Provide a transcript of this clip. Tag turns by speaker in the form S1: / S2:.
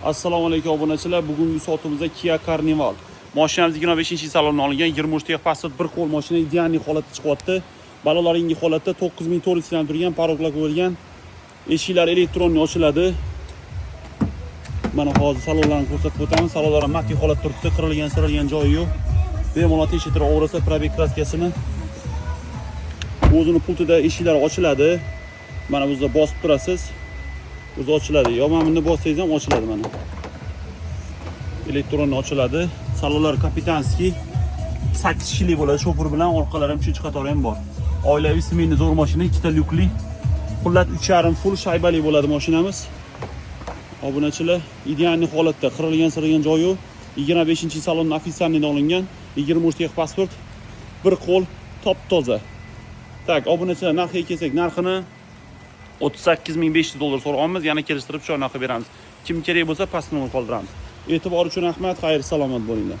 S1: Assalomu alaykum obunachilar. Bugungi soatimizda Kia Carnival. Mashinamiz 25 salondan olingan, 23 ta pasport, bir qo'l mashina ideal holatda chiqyapti. Balolaringi holatda 9400 dan turgan, paroklar qo'yilgan. Eshiklar elektronli ochiladi. Mana hozir salonlarni ko'rsatib o'taman. Salonlar matniy holatda turibdi, qirilgan joyi yo'q. Bemalol tekshirib o'rasa probek kraskasini. O'zini pultida eshiklar ochiladi. Mana bu yerda bosib turasiz. O'zi ochiladi. Yo mana buni bossangiz ham ochiladi mana. Elektronli ochiladi. Salonlar kapitanskiy 8 kishilik bo'ladi, shofir bilan, orqalari ham 3 qatori ham bor. Oilaviy семейный zo'r mashina, 2 ta lyukli. Xullas 3,5 full shaybali bo'ladi mashinamiz. Obunachilar, ideal holatda, qirilgan joyi yo'q. 25 salon ofisialnidan olingan, 23 ta pasport, bir qo'l, top toza. Tak, obunachilar, narxiga kelsak, narxini 38500 dollar so'rayapmiz, yana kelishtirib shu narxga beramiz. Kim kerak bo'lsa, pastni qoldiramiz. E'tibor uchun rahmat, xayr, salomat bo'linglar.